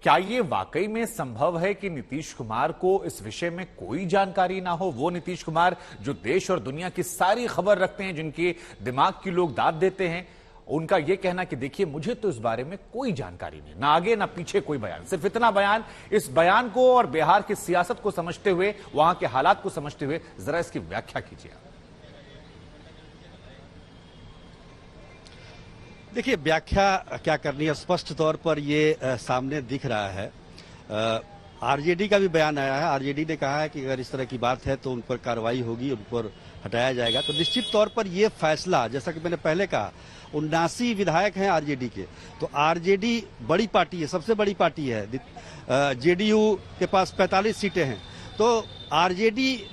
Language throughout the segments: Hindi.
क्या ये वाकई में संभव है कि नीतीश कुमार को इस विषय में कोई जानकारी ना हो? वो नीतीश कुमार जो देश और दुनिया की सारी खबर रखते हैं, जिनके दिमाग की लोग दाद देते हैं, उनका यह कहना कि देखिए मुझे तो इस बारे में कोई जानकारी नहीं, ना आगे ना पीछे कोई बयान, सिर्फ इतना बयान। इस बयान को और बिहार की सियासत को समझते हुए, वहां के हालात को समझते हुए जरा इसकी व्याख्या कीजिए। देखिए, व्याख्या क्या करनी है, स्पष्ट तौर पर ये सामने दिख रहा है। आरजेडी का भी बयान आया है। आरजेडी ने कहा है कि अगर इस तरह की बात है तो उन पर कार्रवाई होगी, उन पर हटाया जाएगा। तो निश्चित तौर पर यह फैसला, जैसा कि मैंने पहले कहा, 79 विधायक हैं आरजेडी के। तो आरजेडी बड़ी पार्टी है, सबसे बड़ी पार्टी है। जेडीयू के पास 45 सीटें हैं। तो आरजेडी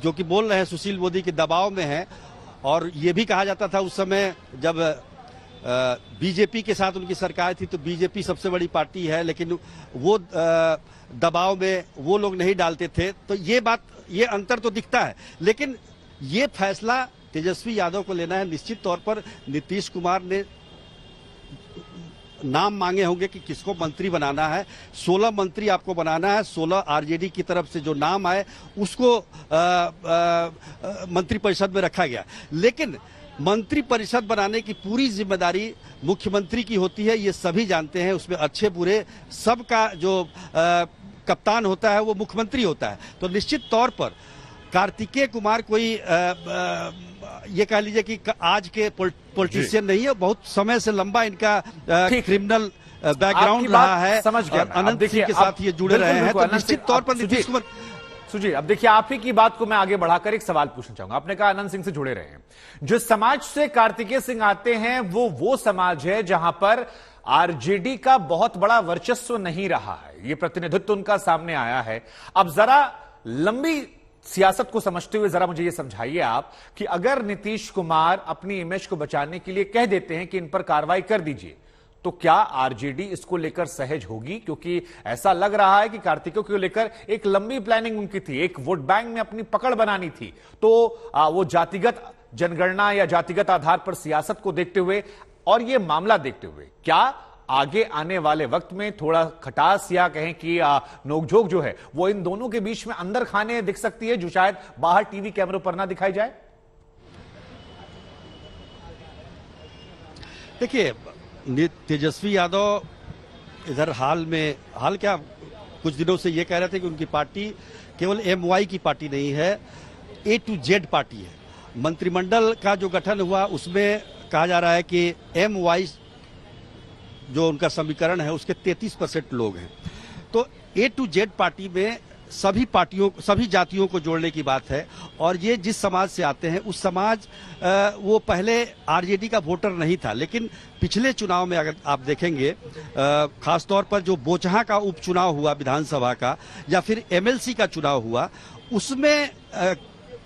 जो कि बोल रहे हैं सुशील मोदी के दबाव में है। और ये भी कहा जाता था उस समय जब बीजेपी के साथ उनकी सरकार थी, तो बीजेपी सबसे बड़ी पार्टी है, लेकिन वो दबाव में वो लोग नहीं डालते थे। तो ये बात, ये अंतर तो दिखता है। लेकिन ये फैसला तेजस्वी यादव को लेना है। निश्चित तौर पर नीतीश कुमार ने नाम मांगे होंगे कि किसको मंत्री बनाना है। 16 मंत्री आपको बनाना है। 16 आरजेडी की तरफ से जो नाम आए उसको मंत्रिपरिषद में रखा गया। लेकिन मंत्री परिषद बनाने की पूरी जिम्मेदारी मुख्यमंत्री की होती है, ये सभी जानते हैं। उसमें अच्छे बुरे सबका जो कप्तान होता है वो मुख्यमंत्री होता है। तो निश्चित तौर पर कार्तिकेय कुमार कोई ये कह लीजिए कि आज के पॉलिटिशियन नहीं है। बहुत समय से लंबा इनका क्रिमिनल बैकग्राउंड रहा है। समझ गया। अनंत सिंह के साथ ये जुड़े रहे हैं। तो निश्चित तौर पर नीतीश कुमार सुजी, अब देखिए, आप ही की बात को मैं आगे बढ़ाकर एक सवाल पूछना चाहूंगा। आपने कहा अनंत सिंह से जुड़े रहे हैं। जो समाज से कार्तिकेय सिंह आते हैं वो समाज है जहां पर आरजेडी का बहुत बड़ा वर्चस्व नहीं रहा है। ये प्रतिनिधित्व उनका सामने आया है। अब जरा लंबी सियासत को समझते हुए जरा मुझे यह समझाइए आप कि अगर नीतीश कुमार अपनी इमेज को बचाने के लिए कह देते हैं कि इन पर कार्रवाई कर दीजिए, तो क्या आरजेडी इसको लेकर सहज होगी? क्योंकि ऐसा लग रहा है कि कार्तिकेय को लेकर एक लंबी प्लानिंग उनकी थी, एक वोट बैंक में अपनी पकड़ बनानी थी। तो वो जातिगत जनगणना या जातिगत आधार पर सियासत को देखते हुए और ये मामला देखते हुए, क्या आगे आने वाले वक्त में थोड़ा खटास या कहें कि नोकझोंक जो है वो इन दोनों के बीच में अंदर खाने दिख सकती है, जो शायद बाहर टीवी कैमरों पर ना दिखाई जाए? देखिए, तेजस्वी यादव इधर हाल क्या कुछ दिनों से ये कह रहे थे कि उनकी पार्टी केवल एमवाई की पार्टी नहीं है, ए टू जेड पार्टी है। मंत्रिमंडल का जो गठन हुआ उसमें कहा जा रहा है कि एमवाई जो उनका समीकरण है उसके 33% लोग हैं। तो ए टू जेड पार्टी में सभी जातियों को जोड़ने की बात है। और ये जिस समाज से आते हैं उस समाज वो पहले आरजेडी का वोटर नहीं था, लेकिन पिछले चुनाव में अगर आप देखेंगे, खासतौर पर जो बोचहा का उपचुनाव हुआ विधानसभा का, या फिर एमएलसी का चुनाव हुआ, उसमें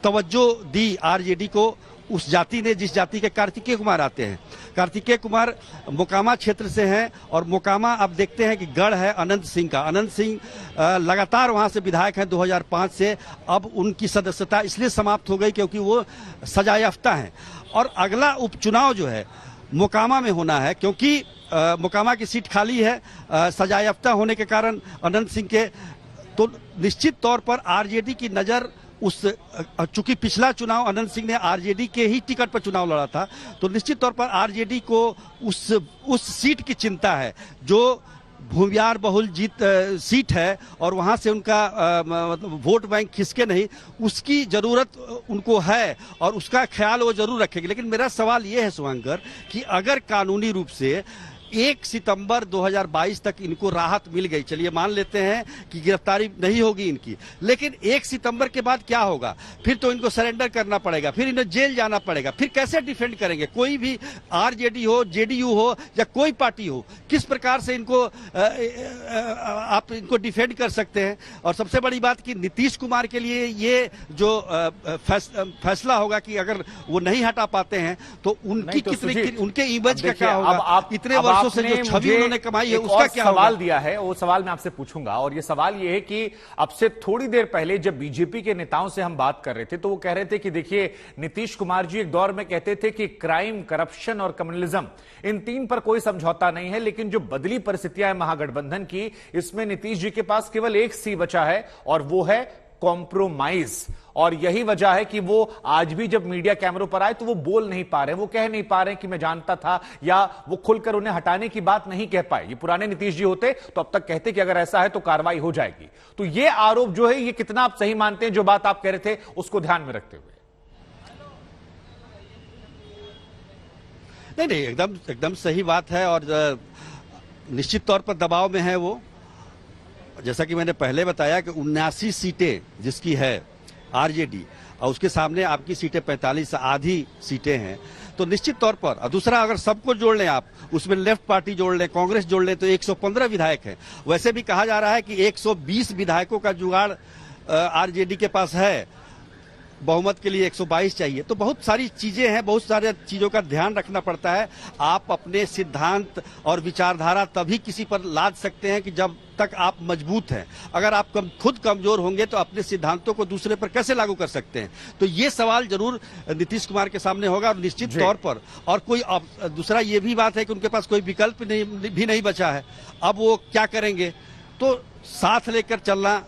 तवज्जो दी आरजेडी को उस जाति ने जिस जाति के कार्तिकेय कुमार आते हैं। कार्तिकेय कुमार मोकामा क्षेत्र से हैं और मोकामा आप देखते हैं कि गढ़ है अनंत सिंह का। अनंत सिंह लगातार वहां से विधायक हैं 2005 से। अब उनकी सदस्यता इसलिए समाप्त हो गई क्योंकि वो सजायाफ्ता हैं। और अगला उपचुनाव जो है मोकामा में होना है, क्योंकि मोकामा की सीट खाली है सजायाफ्ता होने के कारण अनंत सिंह के। तो निश्चित तौर पर आरजेडी की नजर चूंकि पिछला चुनाव अनंत सिंह ने आरजेडी के ही टिकट पर चुनाव लड़ा था, तो निश्चित तौर पर आरजेडी को उस सीट की चिंता है जो भूमियार बहुल सीट है और वहां से उनका वोट बैंक खिसके नहीं, उसकी जरूरत उनको है और उसका ख्याल वो जरूर रखेंगे। लेकिन मेरा सवाल ये है शुभंकर कि अगर कानूनी रूप से 1 सितंबर 2022 तक इनको राहत मिल गई, चलिए मान लेते हैं कि गिरफ्तारी नहीं होगी इनकी, लेकिन 1 सितंबर के बाद क्या होगा? फिर तो इनको सरेंडर करना पड़ेगा, फिर इन्हें जेल जाना पड़ेगा, फिर कैसे डिफेंड करेंगे? कोई भी आरजेडी हो, जेडीयू हो या कोई पार्टी हो, किस प्रकार से आप इनको डिफेंड कर सकते हैं? और सबसे बड़ी बात कि नीतीश कुमार के लिए ये जो फैसला होगा कि अगर वो नहीं हटा पाते हैं तो उनकी उनके इमेज का क्या होगा? इतने वर्षों पैसों से जो छवि उन्होंने कमाई है उसका क्या सवाल होगा? दिया है, वो सवाल मैं आपसे पूछूंगा। और ये सवाल ये है कि अब से थोड़ी देर पहले जब बीजेपी के नेताओं से हम बात कर रहे थे तो वो कह रहे थे कि देखिए, नीतीश कुमार जी एक दौर में कहते थे कि क्राइम, करप्शन और कम्युनिज्म, इन तीन पर कोई समझौता नहीं है, लेकिन जो बदली परिस्थितियां है महागठबंधन की, इसमें नीतीश जी के पास केवल एक सी बचा है और वो है कॉम्प्रोमाइज। और यही वजह है कि वो आज भी जब मीडिया कैमरों पर आए तो वो बोल नहीं पा रहे, वो कह नहीं पा रहे कि मैं जानता था, या वो खुलकर उन्हें हटाने की बात नहीं कह पाए। ये पुराने नीतीश जी होते तो अब तक कहते कि अगर ऐसा है तो कार्रवाई हो जाएगी। तो ये आरोप जो है, ये कितना आप सही मानते हैं, जो बात आप कह रहे थे उसको ध्यान में रखते हुए? नहीं, एकदम सही बात है। और निश्चित तौर पर दबाव में है वो। जैसा कि मैंने पहले बताया कि 79 सीटें जिसकी है आरजेडी, और उसके सामने आपकी सीटें 45, आधी सीटें हैं, तो निश्चित तौर पर। और दूसरा, अगर सबको जोड़ लें आप, उसमें लेफ्ट पार्टी जोड़ लें, कांग्रेस जोड़ लें, तो 115 विधायक हैं। वैसे भी कहा जा रहा है कि 120 विधायकों का जुगाड़ आरजेडी के पास है, बहुमत के लिए 122 चाहिए। तो बहुत सारी चीजें हैं, बहुत सारे चीजों का ध्यान रखना पड़ता है। आप अपने सिद्धांत और विचारधारा तभी किसी पर लाद सकते हैं कि जब तक आप मजबूत हैं। अगर आप खुद कमजोर होंगे तो अपने सिद्धांतों को दूसरे पर कैसे लागू कर सकते हैं? तो ये सवाल जरूर नीतीश कुमार के सामने होगा, और निश्चित तौर पर। और कोई दूसरा ये भी बात है कि उनके पास कोई विकल्प भी नहीं बचा है। अब वो क्या करेंगे? तो साथ लेकर चलना